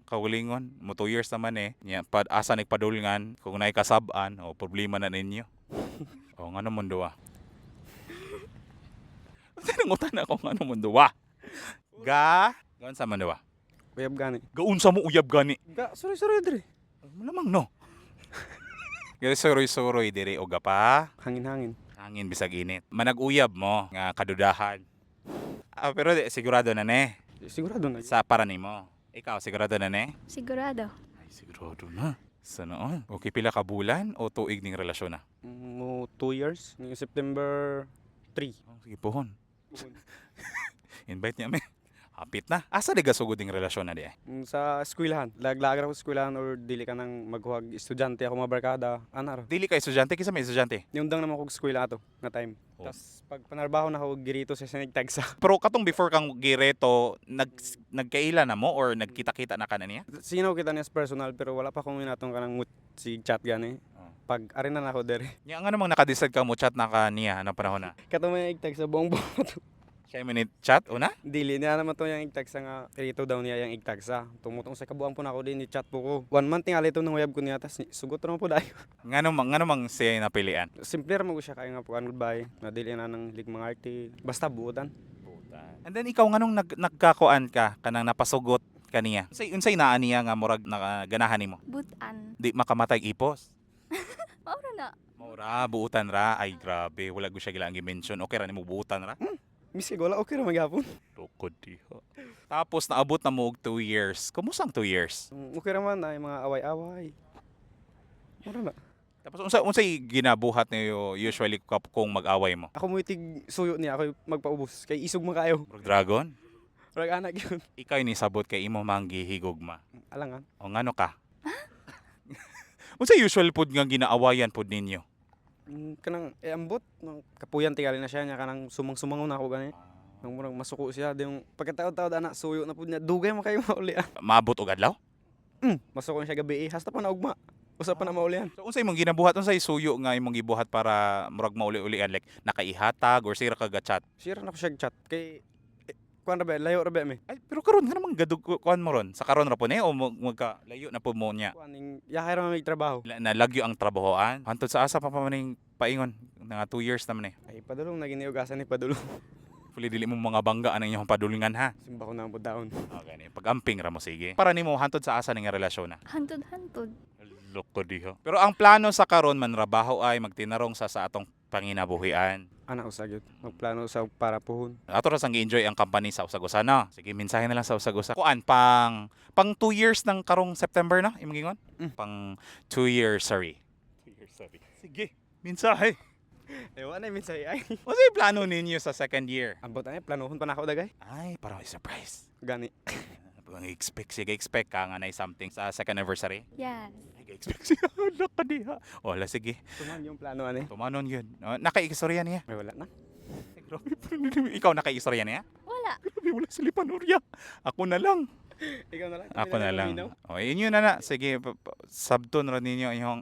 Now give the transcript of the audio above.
kaulingon. Mo 2 years naman eh. Nya pad asa nagpadulngan kung naay kasab-an o problema na ninyo. O ngano mo duwa? Sinangutan ako ngano mo duwa? Gaon sa man duwa? Uyab gani. Gaun sa mo uyab gani. Sorry dire. Malamang no. Gali suroy-suroy dire o gapa. Hangin-hangin. Hangin bisag init. Manag-uyab mo nga kadudahan. Pero sigurado na ne Sigurado na. sa para nimo. Ikaw sigurado na ne? Sigurado. Ay sigurado na. Sa noon. Okay pila ka bulan o tuig ning relasyon na? Mo 2 years. Ngayong September 3. Oh, sige pohon. Invite niya me. Hapit na. Asa di gasugod ning relasyon na di eh? Sa eskwelahan. Laglagar ako sa eskwelahan or dili ka nang maghuwag estudyante ako mga barkada. Anar. Dili ka estudyante kisa may estudyante. Niundang naman ako sa eskwela ato nga time. Oh. Tas pag panarbaho na ako girito sa sinigtagsa. Pero katong before kang gireto, nagkaila na mo or nagkita-kita na ka na niya? Sino kita niya sa personal pero wala pa akong inatong kanang si chat gani. Oh. Pag arena na ako dere. Nya nga namang nakadecide ka mo chat na ka niya anong panahon na? Kato may igtag sa buong buhat. Siya yung minute chat una? Dili niya naman to yung igtagsa nga irito daw niya yung igtagsa. Tumutong sa kabuang po na ako din ni chat po ko. 1 month tingali ito nang uyab ko niya tas sugot naman po dayo. Nga namang siya yung napilian? Simple ra mo ko siya kaya nga po goodbye. Na dili na nang lig mga arte. Basta buotan. And then ikaw nganong nagkakuan ka kanang napasugot kaniya? Unsay naa niya nga murag nakaganahan nimo? Butan. Di makamatay ipos. Maura na. Maura buutan ra ay grabe wala gyud siya gila ang gi-mention. Okay ra nimo buutan ra? Miski wala okay ra magyapon. Tukod diha. Tapos naabot na mo og 2 years. Kumusta ang 2 years? Okay ra man ay mga away-away. Mura na. Tapos unsay ginabuhat niyo usually kung mag-away mo? Ako mo itig suyo niya ako magpaubos kay isog man kayo. Murag dragon? Rag anak yun. Ikaw ni sabot kay imo manggihigugma. Alangan. O ngano ka? Unsay usual pud nga ginaawayan pud ninyo? Kanang ambot ng kapuyan tingali na siya niya kanang sumang-sumangon ako gani. Nang murang masuko siya yung pagkataod-taod anak suyo na pud niya dugay man kayo mauli. Maabot og adlaw? Masuko na siya gabi hasta pa na ugma. Usa pa na maulian. So unsay imong ginabuhat unsay suyo nga imong gibuhat para murag mauli-ulian like nakaihatag or sira ka chat? Share na ko siya chat kay kuan ra ba layo ra ba mi. Ay pero karon nga namang gadug kuan mo ron. Sa karon ra po ni o magka layo na po mo niya. Kuan ning yahay ra may trabaho. Nalagyo ang trabahoan. Hantod sa asa pa maning paingon nga 2 years naman eh. Ay padulong na giniugasan ni padulong. Puli dili mo mga bangga anang inyong padulungan ha. Simba ko na ang daon. Okay ni pag-amping ra mo sige. Para nimo hantod sa asa ning relasyon na. Hantod-hantod. Loko diho. Pero ang plano sa karon manrabaho ay magtinarong sa atong panginabuhian. Ana usagyot. Magplano sa para puhon. Ato ra sang gi-enjoy ang company sa usagusa na. Sige, mensahe na lang sa usagusa. Kuan pang 2 years ng karong September na imong gingon? Pang 2 years, sorry. 2 years, sorry. Sige, mensahe. Ewan na minsay ay. Unsay plano ninyo sa second year? Ambot ay planohon pa na ako dagay. Ay, parang may surprise. Gani. Sige, expect ka nga na something sa second anniversary. Yes. Expect siya. Laka diha. Wala, sige. Tuman yung plano ani. Tumanon yun. Nakaistorya niya. Ay wala na. Grabe, ikaw nakaistorya niya? Wala. Grabe, wala silipan, Urya. Ako na lang. Ikaw na lang. Ako na lang. O, inyo na na. Sige, sabton rin ninyo yung